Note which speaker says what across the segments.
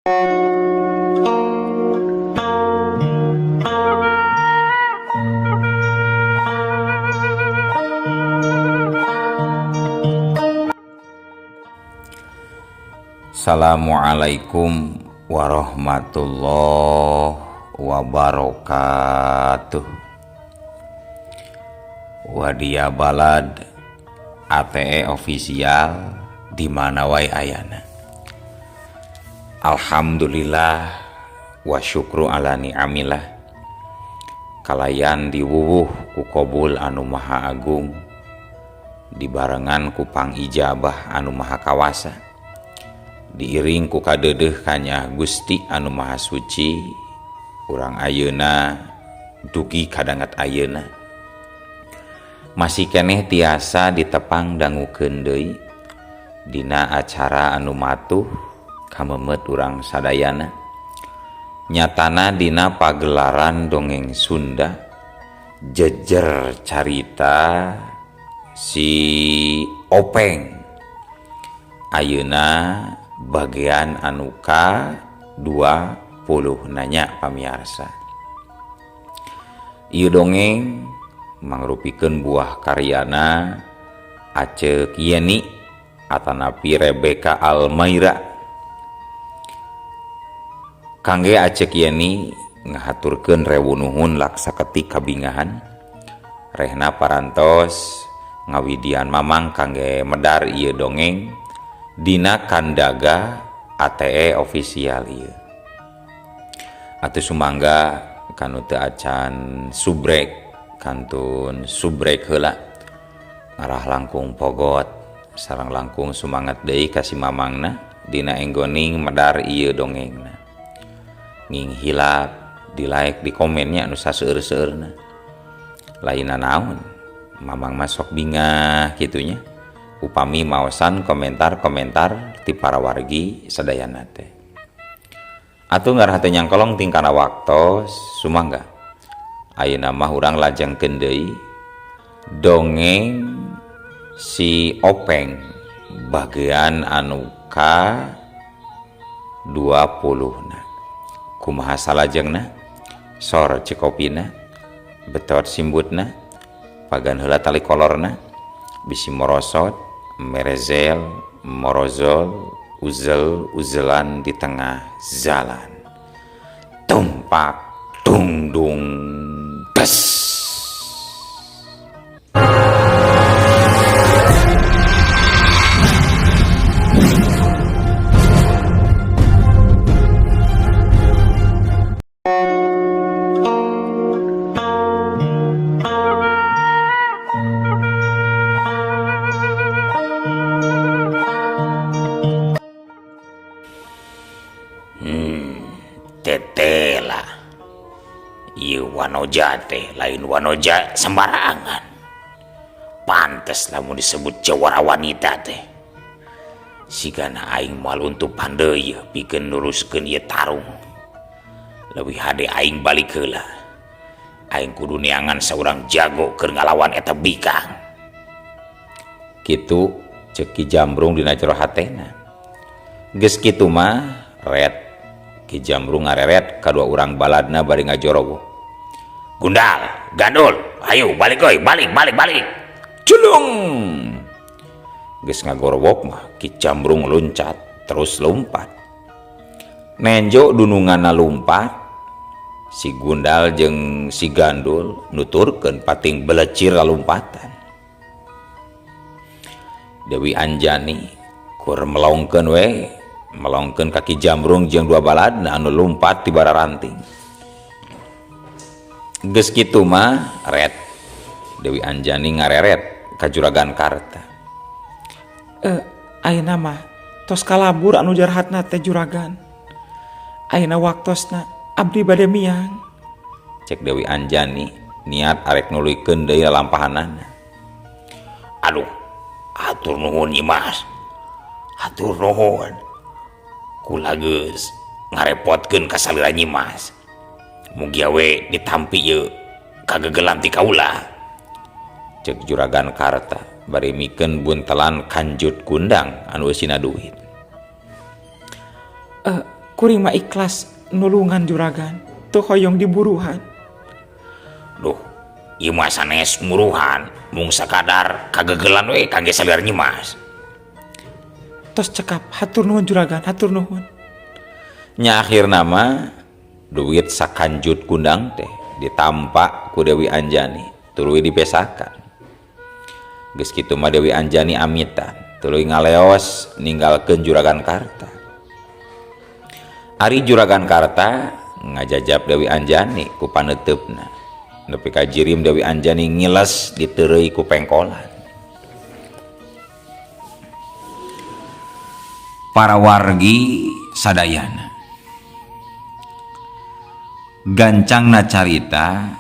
Speaker 1: Assalamualaikum warahmatullahi wabarakatuh. Wadia balad ATE official di mana wae ayana. Alhamdulillah wa syukru ala ni'amillah. Kalayan diwuwuh ku Qobul anu maha agung, dibarengan ku pangijabah anu maha kawasa, diiring ku kadeudeuh kanya Gusti anu maha suci. Urang ayeuna dugi kadangat ayeuna masih keneh tiasa ditepang dangukeun deui dina acara anu matuh kamemet urang sadayana. Nyatana dina pagelaran dongeng Sunda jejer carita si Openg ayeuna bagian anu ka-20 nanya pamiarsa. Ieu dongeng mangrupikeun buah karyana Aceuk Yeni atanapi Rebeka Almaira. Kangge Aceuk Yeni ngahaturkeun rewu nuhun laksaketik kabingahan, rehna parantos ngawidian mamang kangge medar ieu dongeng dina kandaga ATE official ieu. Atuh sumangga kanu teu acan subrek kantun subrek heula, ngarah langkung pogot sareng langkung sumanget deui ka si mamangna dina enggoning medar ieu dongengna. Nging hilap di like di komennya anu saseueur-seueurna. Lainna naon, mamang mah sok bingah kitunya upami maosan komentar-komentar ti para wargi sadayana teh. Atuh ngarah teh nyangkolong tingkana waktos sumangga ayeuna mah urang lajengkeun deui dongeng si Openg bagian anu ka-20 na. Kumaha salajengna sor cekopina betot simbutna pagan heula tali kolorna bisi morosot merezel morozol uzel uzelan di tengah jalan tumpak dung dung bes. Tetela ieu wanoja teh lain wanoja sembarangan, pantes lamun disebut jawara wanita teh. Sigana aing maluntup handeui pikeun nuruskeun ieu tarung, leuwih hade aing balik heula. Aing kudu neangan saurang jago keur ngalawan eta bikang. Kitu ceuk Ki Jambrung dina jero hatena. Geus kitu mah ret Ki Jambrung ngareret kadua urang baladna bari ngajorogo. Gundal, gandul, ayo balik euy, balik. Culung. Geus ngagorowok mah Ki Jambrung loncat terus lompat. Nenjo dununganna lompat, si Gundal jeung si Gandul nuturkeun pating belecir lompatan. Dewi Anjani kur melongkeun we melongkeun kaki Jambrung jeung dua baladna anu lompat ti bara ranting. Geus kitu mah ret Dewi Anjani ngareret ka Juragan Karta. Ayeuna mah tos kalabur anu jarhatna teh Juragan. Ayeuna waktosna abdi bade miang. Cek Dewi Anjani niat arek nuluykeun deui lalampahanana. Aduh, hatur nuhun Nyimas. Hatur nuhun. Kula geus ngarepotkeun ka salira Nyimas. Mugi we ditampi ieu kagegelan ti kaula. Cek Juragan Karta bari mikeun buntelan kanjut kundang anu eusina duit. kuring mah ikhlas nulungan juragan, teu hoyong diburuhan.
Speaker 2: Duh, ieu mah sanes nguruhan, mung sakadar kagegelan we kangge salieur nyimas.
Speaker 1: Tos cekap, hatur nuhun juragan, hatur nuhun.
Speaker 2: Nya akhirna mah duit sakanjut kundang teh ditampa ku Dewi Anjani tuluy dipesakan. Geus kitu mah Dewi Anjani amitan tuluy ngaleos ninggalkeun Juragan Karta. Ari Juragan Karta ngajajab Dewi Anjani ku paneutupna. Nepi ka jirim Dewi Anjani ngiles diteureuy ku pengkolan. Para wargi sadayana gancangna carita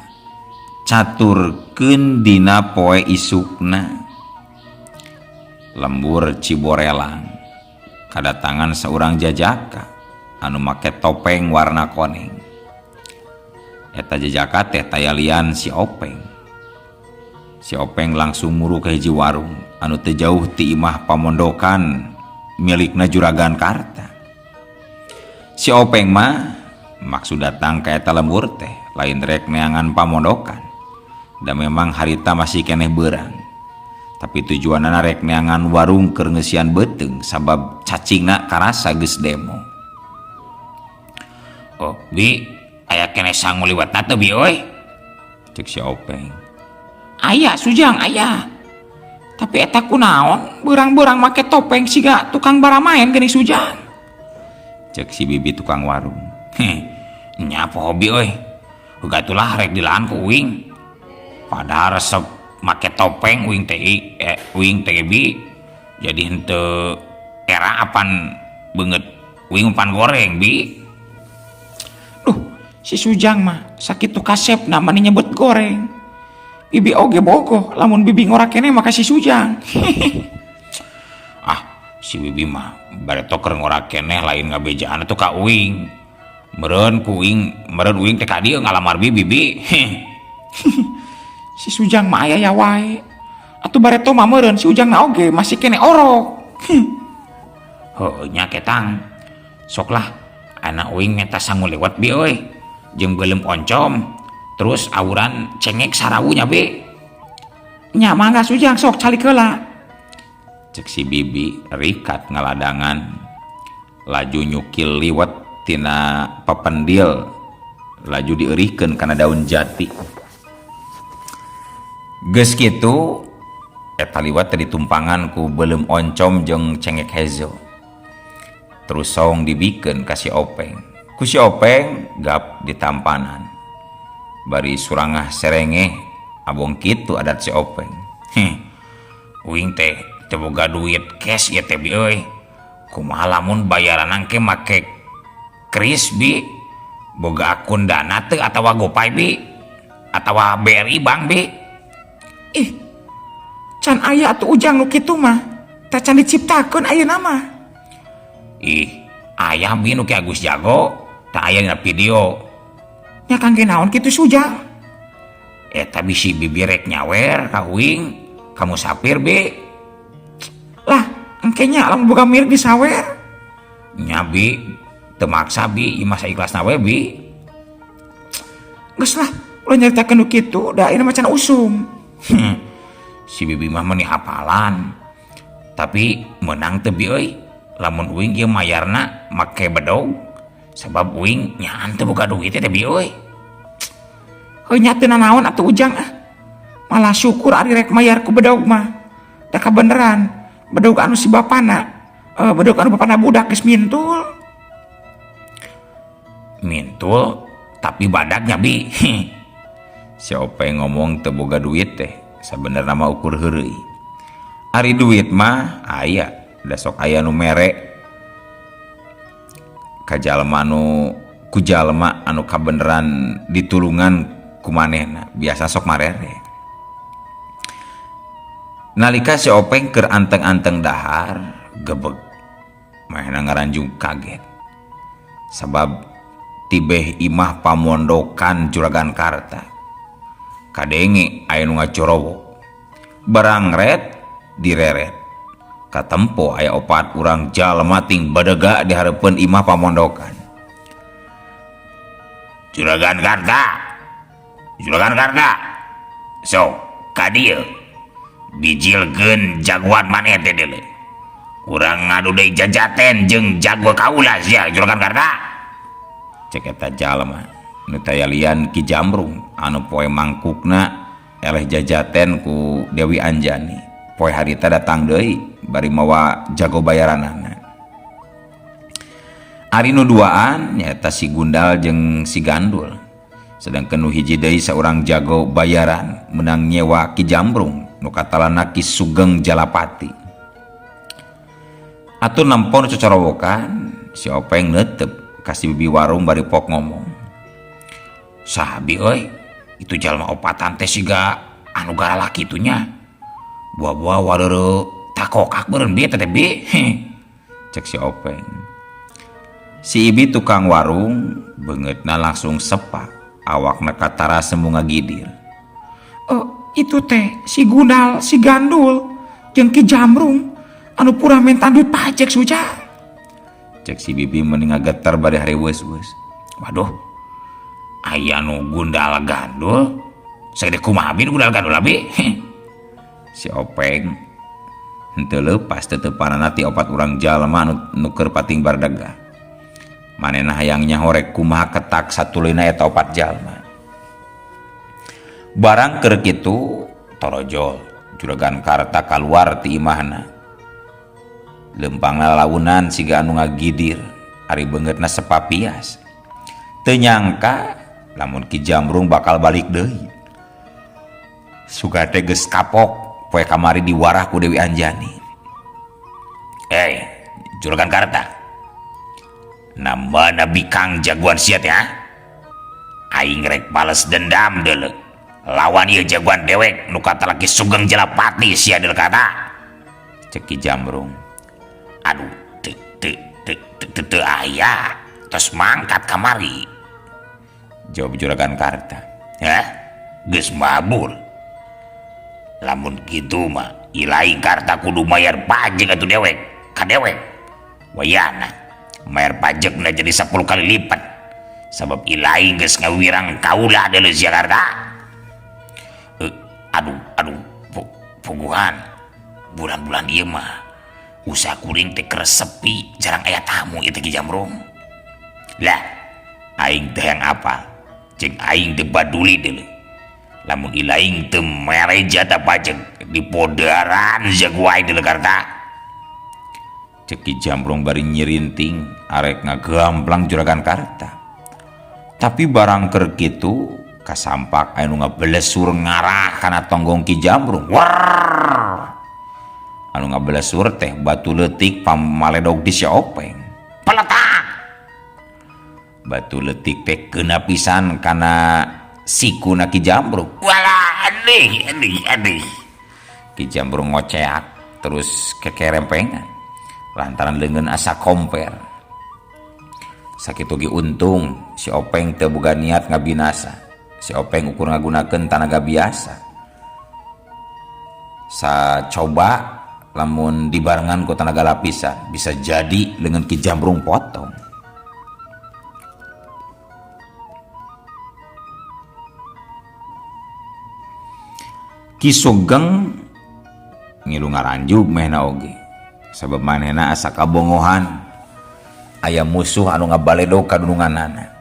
Speaker 2: caturkeun dina poe isukna lembur Ciborelang kadatangan seorang jajaka anu make topeng warna koneng. Eta jajaka teh tayalian si Openg. Si Openg langsung muru ke hiji warung anu teu jauh ti imah pamondokan milikna Juragan Karta. Si Openg mah maksud datang ke eta lembur teh lain rek neangan pamondokan. Da memang harita masih keneh beurang. Tapi tujuanna rek neangan warung keur ngeusian beuteung sabab cacingna karasa geus demo. Oh, Bi, aya keneh sangu liwatna teu Bi euy? Cek si Openg.
Speaker 1: Aya Sujang, aya. Tapi eta kunaon? Beurang-beurang make topeng siga tukang baramaen geuning Sujang.
Speaker 2: Cek si bibi tukang warung. Nya poho Bi euy. Gatulah rek dilaan ku uing. Padahal resep make topeng uing teh Bi. Jadi henteu era apan beungeut uing umpan goreng Bi.
Speaker 1: Duh, si Sujang mah sakitu kasep namanya nyebut goreng. Bibi oge bogoh, lamun bibi ngora keneh maka si Sujang.
Speaker 2: Ah, si bibi mah bareto keur ngora keneh lain ngabejaan atuh ka uing. Meureun uing teh ka dieu ngalamar bibi.
Speaker 1: Si Sujang mah aya ya wae. Atuh bareto mah meureun si Ujang na oge masih keneh orok.
Speaker 2: Heuh nya ketang. Soklah anak uing meta sangu lewat Bi euy. Jeung beuleum oncom. Terus awuran cengek sarawunya Bi.
Speaker 1: Nya mangga Sujang sok calik heula.
Speaker 2: Cek si bibi rikat ngaladangan. Laju nyukil liwet tina papendil. Laju dieurihkeun kana daun jati. Geus kitu eta liwat teh ditumpangan ku beuleum oncom jeung cengek hejo. Terus saong dibikeun ka si Openg. Ku si Openg gap ditampanan. Bari surangah serengeh abong kitu adat si Openg. Uing teh teu boga duit cash ya teh Bi euy. Kumaha lamun bayaran angke make kris Bi? Boga akun dana teu atawa GoPay Bi? Atawa BRI Bank Bi?
Speaker 1: Ih, can aya atuh Ujang nu kitu mah. Teh can diciptakeun ayeuna mah.
Speaker 2: Ih, aya Bi nu ki Agus jago, tah aya dina video.
Speaker 1: Nya kangge naon kitu Sujang?
Speaker 2: Eta bisi bibi rek nyawer ka uing, kamu sapir Bi.
Speaker 1: Lah, engke nya lamun boga mirip disawer.
Speaker 2: Nya Bi, teu maksa Bi, ieu mah saikhlasna we Bi.
Speaker 1: Geus lah, ulah nyaritakeun nu kitu, da ieu mah can usum.
Speaker 2: Si bibi mah meuni hafalan. Tapi menang teu Bi euy. Lamun uing ieu mayarna make bedog. Sabab uing nyaan teu boga duit teh Bi euy.
Speaker 1: Heuh nya teu nanaon atuh Ujang ah. Malah syukur ari rek mayar ku bedog mah. Da kabeneran, bedog anu si bapana. Bedog anu bapana budak geus mintul.
Speaker 2: Mintul tapi badagnya Bi. Si Openg ngomong teu boga duit teh sabenerna mah ukur heureuy. Ari duit mah aya, da sok aya nu mere ka jalma anu ku jalma anu kabeneran ditulungan ku manehna biasa sok marere. Nalika si Openg keur anteng-anteng dahar gebeg manehna ngaranjung kaget sabab tibeh imah pamondokan Juragan Karta kadenge aya nu ngacorowo barang ret direret katempo aya 4 urang jalma ting badega di hareupeun imah pamondokan. Juragan Karta so kadieu bijilkeun jagoan maneh teh deuleu urang ngadu deui jajaten jeung jago kaula sia Juragan Karta. Cek eta jalma nu tayalian Ki Jambrung anu poe mangkukna eleh jajaten ku Dewi Anjani. Poe harita datang deui bari mawa jago bayaranana. Ari nu duaan nyaeta si Gundal jeung si Gandul. Sedangkan nu hiji deui saurang jago bayaran menang nyewa Ki Jambrung nu katalana Ki Sugeng Jalapati. Atuh nampon cocorowokan si Openg neuteup kasih bibi warung bari pok ngomong. Sabi euy, itu jalma opatan teh siga anu galak kitunya. Buah-buah wareureuh takokak beureun bi teh bi. Cek si Openg. Si Ibi tukang warung beungeutna langsung sepak, awakna katara semu ngagidir. Oh, itu teh si Gundal, si Gandul, jeung Ki Jambrung anu pura men tandut pajek suja. Cek si Bibi mending ngageter bari hareweus-weus. Waduh, aya nu Gundal Gandul, sagede kumaha bi Gundal Gandul abi? Si Openg henteu leupas teutepanana ti opat urang jalma nu keur pating bardegah. Manehna hayang nyahorek kumaha ketak satulina eta opat jalma. Barang keur kitu torojol Juragan Karta kaluar ti imahna. Lempangna launan siga anu ngagidir ari beungeutna sepapias. Teu nyangka lamun Ki Jambrung bakal balik deui. Suga teh geus kapok poe kamari diwarah ku Dewi Anjani. Juragan Karta, namana bikang jagoan sia teh aing rek bales dendam deuleu lawan ieu jagoan dewek nu katalaki Sugeng Jalapati sia deuleu kata. Cek Ki Jambrung, aduh teu aya tos mangkat kamari. Jawab Juragan Karta, geus mabur. Lamun kitu mah ilaing Karta kudu mayar pajek atuh dewek ka dewek. Wayana mayar pajakna jadi 10 kali lipat sabab ilaing geus ngawirang kaula deuleu sia Karta. Aduh puguhan bulan-bulan ieu mah usaha kuring teh keur sepi jarang aya tamu ieu teh Ki Jambrung. Lah aing teh yang apa cek aing teh baduli deuleu lamun ilaing teu mere jatah pajak di podaran jago wae deuleu Karta. Cek Ki Jambrung bari nyirinting arek ngagamplang Juragan Karta. Tapi barang keur kitu kasampak anu ngablesur ngarah kana tonggong Ki Jambrung. War! Anu ngablesur teh batu leutik pamaledog di si Openg. Peletak! Batu leutik teh keuna pisan kana sikuna Ki Jambrung. Walah aneh. Ki Jambrung ngoceak terus kekerempengan lantaran leungeun asa komper. Sakitu ge untung si Openg teu boga niat ngabinasa. Si Openg ukur ngagunakeun tanaga biasa. Sacoba lamun dibarengan ku tanaga lapisan bisa jadi leungeun Ki Jambrung potong. Ki Sugeng ngilu ngaranjug mehna oge sabab manehna asa kabongohan aya musuh anu ngabaledog ka dununganana.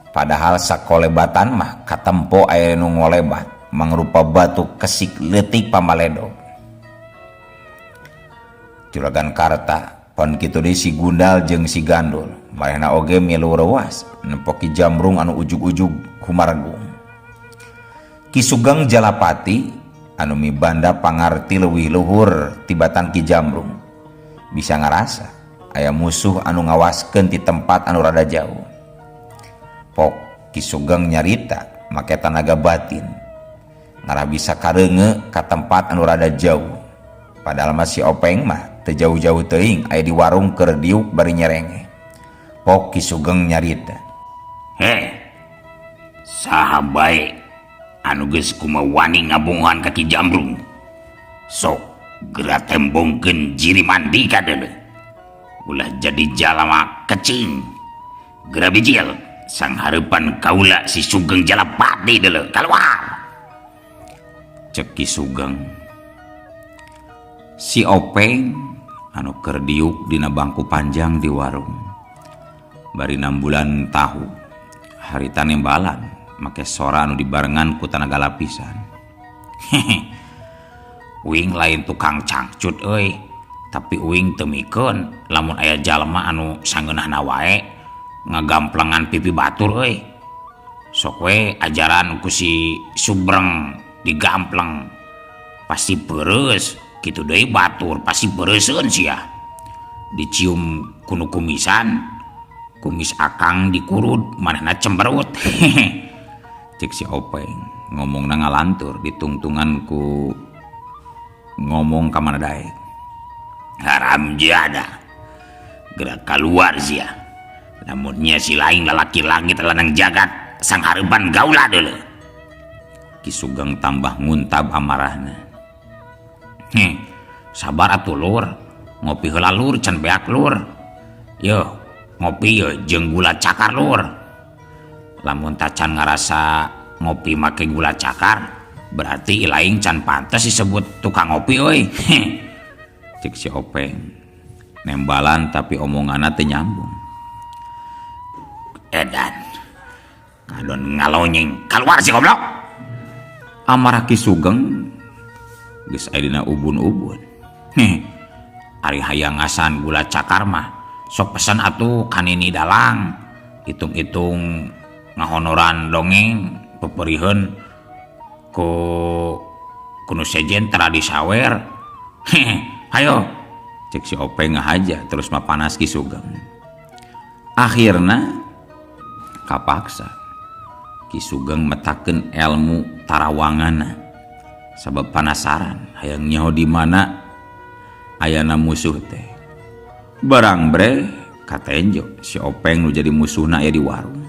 Speaker 2: Padahal sakolebatan mah katempo aya nu ngolebat mangrupa batu kesik leutik pamaledog. Juragan Karta pan kitu deui si Gundal jeung si Gandul manehna oge milu reuas nempo Ki Jambrung anu ujug-ujug Humargung. Ki Sugeng Jalapati anu mibanda pangarti leuwih luhur tibatan Ki Jambrung bisa ngarasa aya musuh anu ngawaskeun ti tempat anu rada jauh. Pok Ki Sugeng nyarita make tanaga batin ngarah bisa kareunge ka tempat anu rada jauh. Padahal masih Openg mah teu jauh-jauh teuing aya di warung keur diuk bari nyerenge. Pok Ki Sugeng nyarita, saha bae anu geus kumaha wani ngabunguhan ka Ki Jambrung sok geura tembongkeun jiri mandi ka deuleu ulah jadi jalma kecing geura bijil sang harapan kaula si Sugeng Jalapati dulu keluar, cek Ki Sugeng. Si Openg anu keur diuk dina bangku panjang di warung bari 6 bulan tahu harita nembalan make sora anu dibarengan ku tenaga lapisan. Uing lain tukang cangcut euy, tapi uing teu mikeun lamun aya jalma anu sangeunahna wae ngagamplengan pipi batur euy. Sok we ajaran ku si Subreng digampleng pasti peureus, kitu deui batur pasti peureuskeun sia. Dicium kunu kumisan, kumis akang dikurud manehna cemberut. Cek si Openg ngomongna ngalantur ditungtungan ku ngomong ka mana daek. Haram jada gerak keluar sia, namunnya si lain lalaki langit lanang jagat sang harapan gaula dulu. Ki Sugeng tambah nguntab amarahna. Sabar atuh lur, ngopi heula lur can beak lur. Yo ngopi yo jeung gula cakar lur. Lamun tacan ngarasa ngopi make gula cakar berarti ilaing can pantes disebut tukang ngopi euy. Cek si Openg nembalan tapi omonganna teu nyambung. Edan kadon ngalonyeng keluar si goblok. Amarah Ki Sugeng geus aya dina ubun-ubun. Ari hayang ngasan gula cakar mah sok pesan atuh kanini dalang, hitung-hitung ngahonoran dongeng peperieun ku kuno sejen tara disawer. Hayo cek si Openg ngahaja terus mah panas Ki Sugeng. Akhirna kapaksa Ki Sugeng metakeun ilmu tarawanganna sabab penasaran hayang nyaho di mana ayana musuh teh. Barang bre katenjo si Openg nu jadi musuhna aya di warung.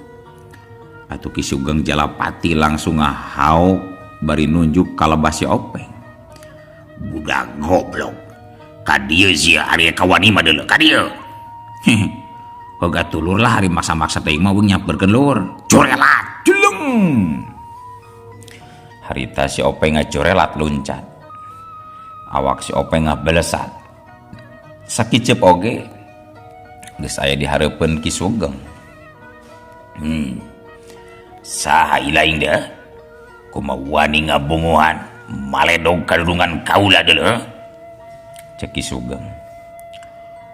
Speaker 2: Atuh Ki Sugeng Jalapati langsung ngahauk bari nunjuk kalebas si Openg. Budak goblok, ka dieu sia ari kawani mah deuleu ka dieu. Hoga tulur lah hari maksa-maksa teh mah weung nyamperkeun lur. Corelat, jeleng. Harita si Openg ngacorelat luncat. Awak si Openg ngabelesat. Sakicep oge geus aya di hareupeun Ki Sugeng. Saha ilaing deh? Kumaha wani ngabunguhan maledog kadurungan kaula deuleu. Cek Ki Sugeng.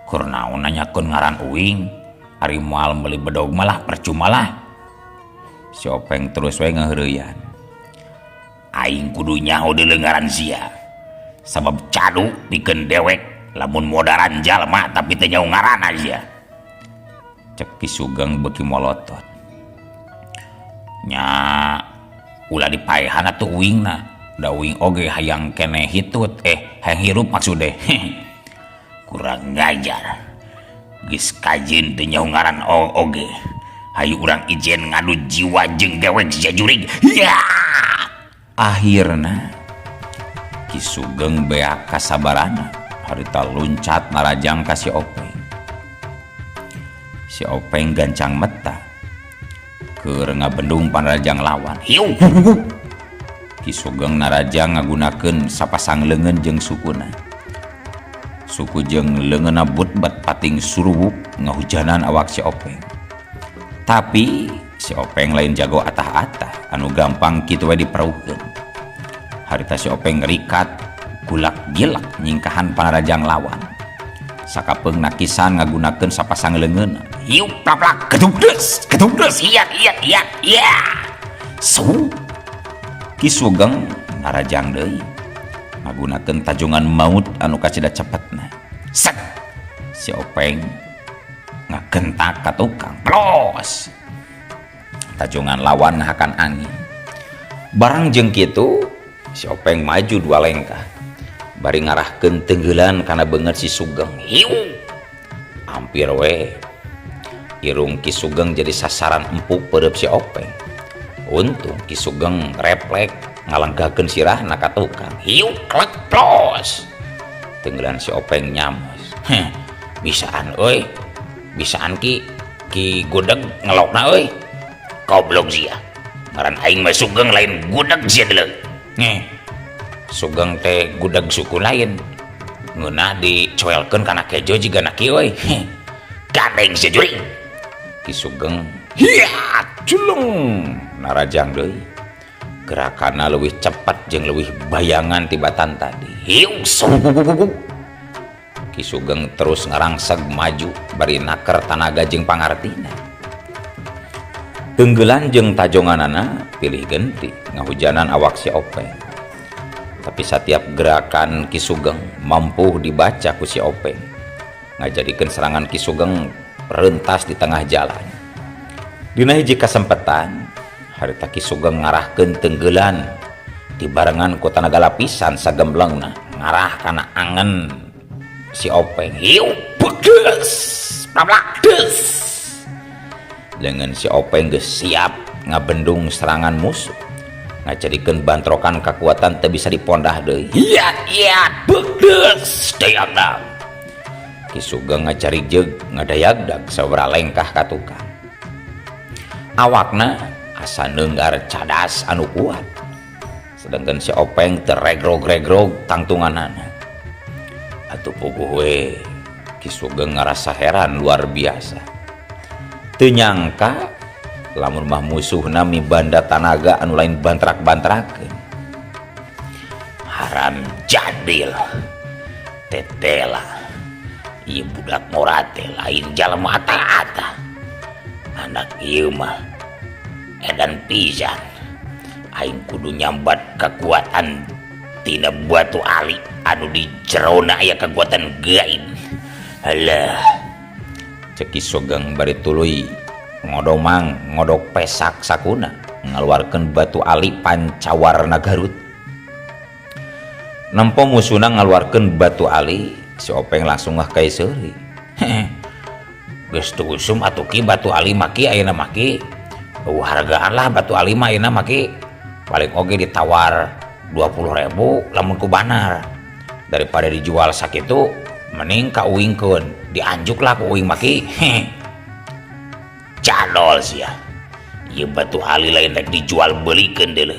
Speaker 2: Keur naon nanyakeun ngaran uing? Ari moal meuli bedog malah percuma lah. Si Openg terus wae ngaheureuyan. Aing kudu nyaho deuleu ngaran sia. Sabab cadu pikeun dewek lamun modaran jalma tapi teu nyaho ngaran aja. Cek Ki Sugeng beuki molotot. Nya ulah dipaehan atuh uingna. Da uing oge hayang keneh hitut hayang hirup maksudnya. Kurang ngajar. Geus kajin teu nyaho ngaran oge. Hayu urang ijen ngadu jiwa jeung dewek jajurig. Ya. Akhirna Ki Sugeng beak kasabarana harita luncat narajang ka si Openg. Si Openg gancang meta keur ngabendung panarajang lawan. Hiu. Ki Sugeng narajang ngagunakeun sapasang leungeun jeung sukuna. Suku jeung leungeunna butbat pating surubuk ngahujanan awak si Openg. Tapi si Openg lain jago atah-atah anu gampang kitu we diperaukeun. Harita si Openg ngerikat gulak gilak nyingkahan panarajang lawan. Sakapeung nakisan ngagunakeun sapasang leungeun. Hiu plaplak ketugdes iya. Su Ki Sugeng narajang deui ngagunakeun tajongan maut anu kacida cepetna. Set si Openg ngagentak ka tukang plos. Tajongan lawan ngahakan angin. Barang jeung kitu si Openg maju 2 lengkah bari ngarahkeun tenggeulan kana beungeut si Sugeng. Hiu hampir we irung Ki Sugeng jadi sasaran empuk peureup si Openg. Untung Ki Sugeng refleks ngalenggahkeun sirahna ka tukang. Hiu klek plos. Tenggeulan si Openg nyamos. Bisaan euy. Bisaan ki godeg ngelokna euy.
Speaker 3: goblok sia. Ngaran aing mah Sugeng lain gudag sia deuleu.
Speaker 2: Sugeng teh gudag suku lain. Ngeunah dicoelkeun kana kejo jiga na kieu euy.
Speaker 3: Gandeng sia juring.
Speaker 2: Ki Sugeng hiat culung narajang deui. Gerakanna leuwih cepat jeung leuwih bayangan tibatan tadi.
Speaker 3: Hiu.
Speaker 2: Ki Sugeng terus ngarangseg maju bari naker tanaga jeung pangartina. Tenggelan jeung tajonganana pilih genti ngahujanan awak si Openg. Tapi setiap gerakan Ki Sugeng mampu dibaca ku si Openg, ngajadikeun serangan Ki Sugeng rentas di tengah jalan. Dina hiji kasempetan harita Ki Sugeng ngarahkeun tenggelan dibarengan ku tanaga lapisan sagemblengna ngarah kana angen si Openg.
Speaker 3: Hiu pedes. Pablak des.
Speaker 2: Lengan si Openg geus siap ngabendung serangan musuh, ngajadikeun bantrokan kekuatan teu bisa dipondah deui.
Speaker 3: Hiat pedes dayagdag.
Speaker 2: Ki Sugeng ngacarijeg ngadayagdag sababaraha lengkah ka tukang. Awakna asa neunggar cadas anu kuat, sedangkan si Openg teregrog-regrog tangtunganana. Atuh puguh we Ki Sugeng ngarasa heran luar biasa. Teu nyangka lamun mah musuhna mibanda tanaga anu lain bantrak-bantrakeun.
Speaker 3: Haram jadil. Tetela. Ieu budak morate lain jalma ata-ata. Anak ieu mah edan pisan. Aing kudu nyambat kekuatan tina batu ali anu di jerona aya kekuatan gaib. Halah.
Speaker 2: Cek Ki Sugeng bari tuluy ngodomang ngodok pesak sakuna ngaluarkeun batu ali pancawarna Garut. Nempo musuhna ngaluarkeun batu ali, si Openg langsung ngah seuri.
Speaker 3: Geus teu usum atuh ki batu ali maki ayeuna maki. Hargaan lah batu ali mah ayeuna maki.
Speaker 2: Paling oge ditawar 20.000 lamun ku banar. Daripada dijual sakitu mending ka uingkeun, dianjuk lah ku uing maki.
Speaker 3: Cadol sia. Ieu batu ali lain rek dijual beulikeun deuleu.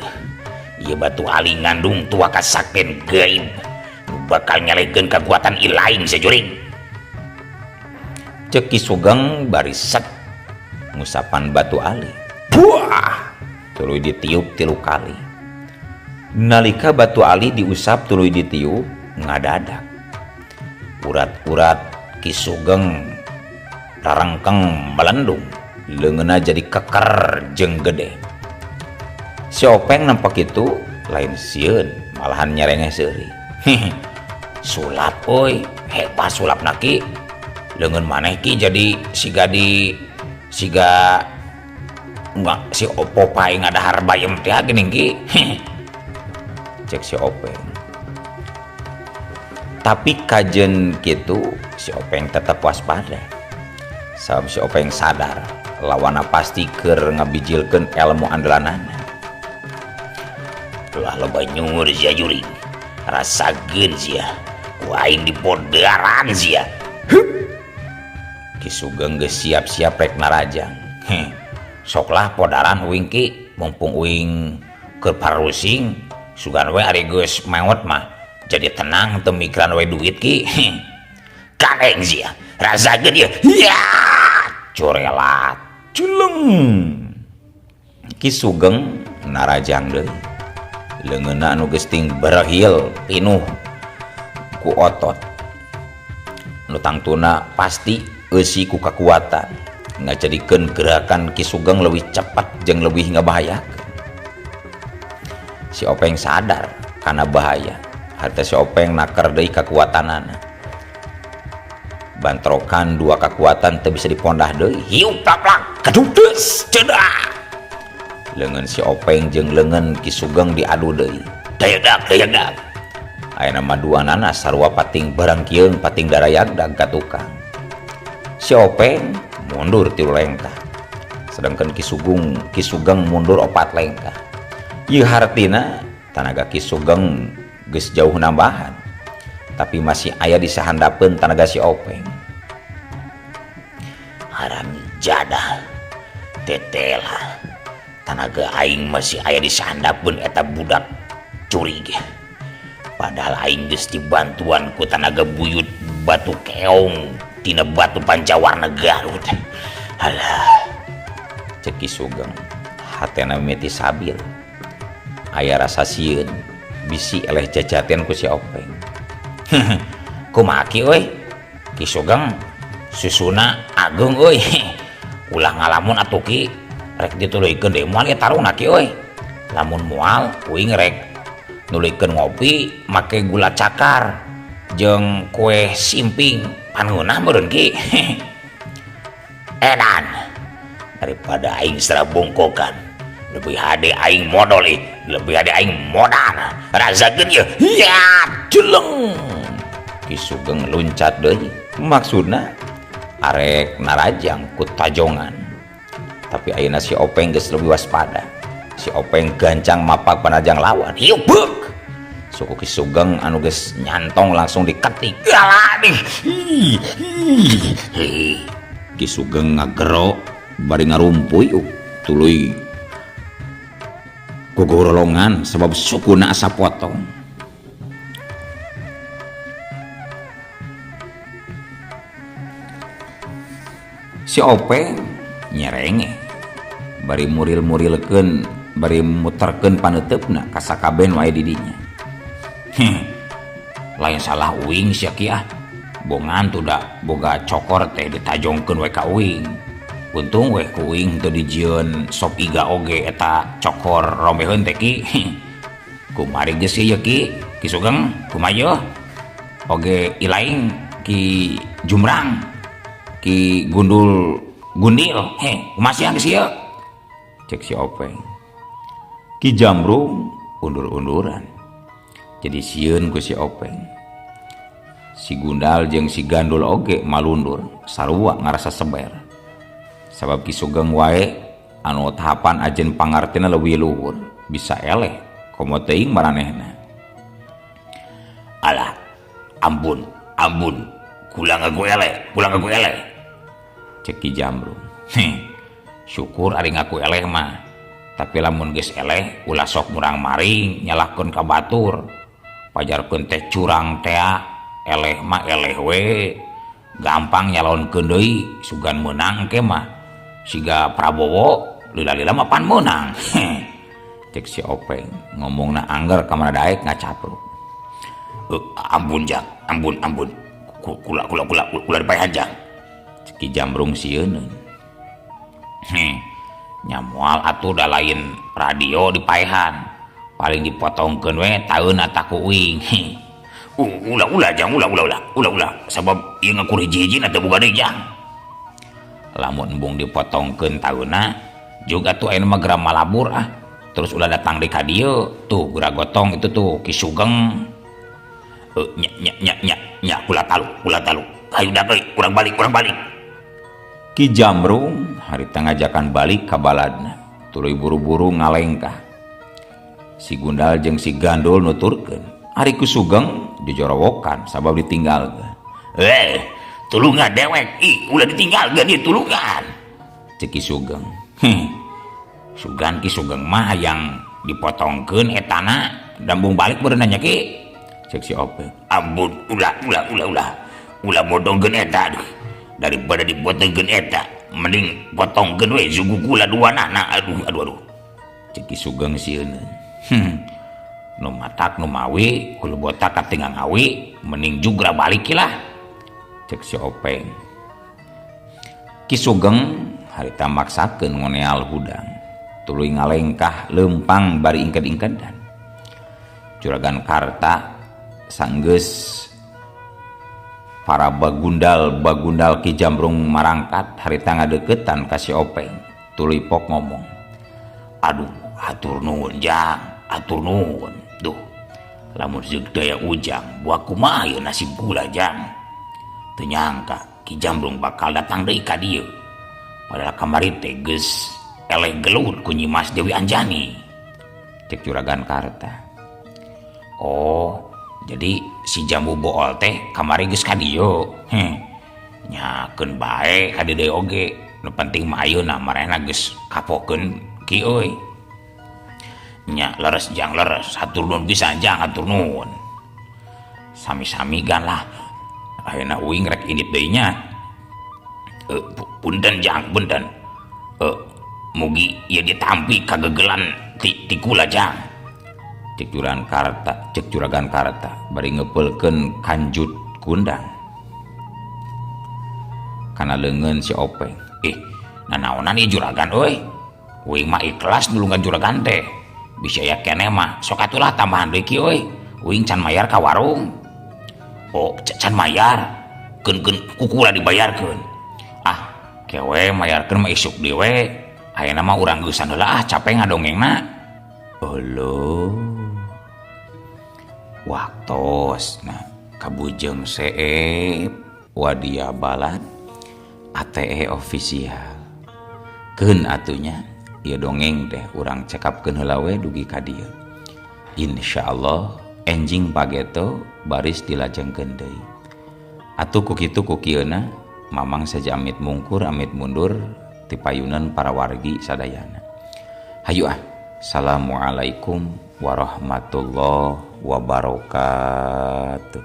Speaker 3: Ieu batu ali ngandung tua kasakten gaib. Bakal nyalekeun kekuatan ilaing sajuring.
Speaker 2: Cek Ki Sugeng bari set ngusapan batu ali.
Speaker 3: Buah.
Speaker 2: Tuluy ditiup 3 kali. Nalika batu ali diusap tuluy ditiup ngadadak. Urat-urat Ki Sugeng rarengkeng melendung, leungeunna jadi keker jeung gede. Si Openg nampak itu lain sieun, malahan nyerengeh seuri.
Speaker 3: Sulap euy, hebat sulap naki. Leungeun maneh ki jadi siga enggak si Popeye ngadahar bayem teh geuning ki.
Speaker 2: Cek si Openg. Tapi kajen gitu si Openg tetap waspada. Sabab si Openg sadar lawana pasti keur ngabijilkeun ilmu andalanana.
Speaker 3: Lah loba nyungur sia juring. Rasakeun sia. Ku aing dipodaran sia.
Speaker 2: Ki Sugeng geus siap-siap rek narajang.
Speaker 3: Soklah podaran uing ki, mumpung uing keur parusing, sugan we ari geus mewet mah. Jadi tenang teu mikiran we duit ki. Kaleng sia. Rasakeun ieu. Ya, corelat.
Speaker 2: Culeng. Ki Sugeng narajang deui. Leungeunna anu geus ting berehil pinuh ku otot. Nu tangtuna pasti eusi ku kekuatan. Ngajadikeun gerakan Ki Sugeng leuwih cepat jeung leuwih ngabahayakeun. Si Openg sadar kana bahaya. Harta si Openg naker deui kekuatanana. Bantrokan 2 kekuatan teu bisa dipondah deui.
Speaker 3: Hiu taplak kedudes cedak.
Speaker 2: Leungeun si Openg jeung leungeun Ki Sugeng diadu deui.
Speaker 3: Dayagdag.
Speaker 2: Ayeuna mah duanana sarua pating barang kieung pating darayagdag ka tukang. Si Openg mundur 3 lengkah. Sedangkan Ki Sugeng mundur 4 lengkah. Ieu hartina tanaga Ki Sugeng geus jauh nambahan, tapi masih aya di sahandapeun tanaga si Openg.
Speaker 3: Haram jadah. Tetela. tanaga aing masih aya di sandapeun eta budak curi ge. Padahal aing geus dibantuan ku tanaga buyut batu keong tina batu pancawarna Garut. Alah,
Speaker 1: cek Ki Sugeng. Hatena mimiti sabil. Aya rasa sieun bisi eleh jajaten ku si Openg.
Speaker 3: kumaha kieu euy? Ki Sugeng susuna agung euy. Ulah ngalamun atuh Ki, rek dituluykeun deui moal ieu taruna Ki euy. Lamun moal uing rek nuluykeun ngopi make gula cakar jeung kue simping pangeunah meureun Ki. Edan daripada aing sera bongkokan, lebih hade aing modal lebih hade aing modal. Rasakeun ieu. Ya, jeleng.
Speaker 1: Ki Sugeng luncat deui. Maksudna arek narajang ku tajongan. Tapi ayeuna si Openg geus leuwih waspada. Si Openg gancang mapak panajang lawan.
Speaker 3: Hiu beuk.
Speaker 1: Suku Ki Sugeng anu geus nyantong langsung diketik.
Speaker 3: Alah nih.
Speaker 1: Ki Sugeng ngagero bari ngarumpuy tuluy gogorolongan sabab sukuna asa potong. Si Openg nyerenge bari muril-murilkeun bari muterkeun paneutepna ka sakaben wae di dinya.
Speaker 3: Lain salah uing sia kieu. Bongan tuh da boga cokor teh ditajongkeun we ka uing. Untung we ku uing teu dijieun sop iga oge eta cokor rombeheun teh Ki. Kumari geus ieu Ki, Ki Sugeng kumaha oge ilaing Ki Jumrang, Ki Gundil, kumaha sia geus ieu?
Speaker 1: Cek si Openg. Ki Jambrung undur-unduran. Jadi sieun ku si Openg. Si Gundal jeung si Gandul oge malundur sarua ngarasa seber. Sabab Ki Sugeng wae anu tahapan ajen pangartina leuwih luhur bisa eleh komo teuing maranehna.
Speaker 3: Alah, ampun, kula ngaku eleh.
Speaker 1: Cek Ki Jambrung.
Speaker 3: Syukur ari ngaku eleh mah. Tapi lamun geus eleh ulah sok murang maring nyalahkeun ka batur. Pajarkeun teh curang teh eleh mah eleh we, gampang nyalonkeun deui sugan meunang ke mah siga Prabowo lila-lila mah pan meunang.
Speaker 1: Cek si Openg ngomongna angger ka mana daek ngacapruk.
Speaker 3: Ampun Jang, ampun. Kula dipaehan Jang.
Speaker 1: Cek Ki Jambrung sieun.
Speaker 3: Nya moal atuh da lain radio dipaehan. Paling dipotongkeun we taeun eta ku uing. Ulah Jang, ulah sabab ieu ngakur hiji-hiji na teu boga deui Jang.
Speaker 1: Lamun embung dipotongkeun taeuna juga tuh ayeuna mah geura malabur terus ulah datang deui ka dieu tuh geura gotong itu tuh Ki Sugeng.
Speaker 3: Nya kula talu. Hayu da deui urang balik.
Speaker 1: Ki Jambrung harita ngajakan balik ka baladna tuluy buru-buru ngalengkah. Si Gundal jeung si Gandul nuturkeun ari Ki Sugeng dijorowokan sabab ditinggalkeun.
Speaker 3: Tulungan dewek, ulah ditinggalkeun ieu tulungan.
Speaker 1: Cek Ki Sugeng.
Speaker 3: Sugan Ki Sugeng mah yang dipotongkeun etana dambung balik beuneu nya Ki.
Speaker 1: Cek si Openg.
Speaker 3: Ampun, ulah bodongkeun eta daripada dipotongkeun eta mending potongkeun we sugu kula duana. Aduh.
Speaker 1: Cek Ki Sugeng sieun.
Speaker 3: Nu matak nu mawi kula botak katingang awi mending jugra balik lah.
Speaker 1: Cek si Openg. Ki Sugeng harita maksakeun ngoneal hudang tuluy ngalengkah leumpang bari ingked-ingkedan. Juragan Karta sanggeus para bagundal Ki Jambrung marangkat harita ngadeuketan ka si Openg tuluy pok ngomong.
Speaker 3: Aduh, atur nuhun Jang, atur nuhun. Duh, lamun zeug daya ujang buah kumaha ieu nasib kula Jang. Teu nyangka Ki Jambrung bakal datang deui ka dieu. Padahal kamari teh geus eleh gelut ku Nyi Mas Dewi Anjani.
Speaker 1: Cek Juragan Karta.
Speaker 3: Oh, jadi si Jambu Bool teh kamari geus ka dieu. Nyakeun bae ka dieu oge. Nu penting mah ayeuna marehna geus kapokeun ki euy. Nya leres jang leres, hatur nuhun pisan jang, hatur nuhun. Sami-sami gan lah. Ayeuna uing rek indit deui nya. Punten jang, punten. Mugi ieu ditampi kagegelan ti kula jang.
Speaker 2: Cek juragan Karta bari ngeupelkeun kanjut kundang kana leungeun si Openg.
Speaker 3: Nanaonan ieu juragan euy. Uing mah ikhlas nulungan juragan teh. Bisa ya kene mah sok atulah tambahan deui ki euy. Uing can mayar ka warung. Oh, can mayar. Keun kukula dibayarkeun. Kewe mayarkeun mah isuk deui we. Ayeuna mah urang geus heula capek ngadongengna.
Speaker 2: Olo. Waktos kabujeng seep wadia balad ATE official. Keun atunya ieu dongeng teh urang cekapkeun heula we dugi ka dieu. Insyaallah enjing pageto baris dilajengkeun deui. Atuh ku kitu ku kieuna mamang saja amit mungkur amit mundur ti payunan para wargi sadayana. Hayu Assalamualaikum warahmatullahi wabarakatuh.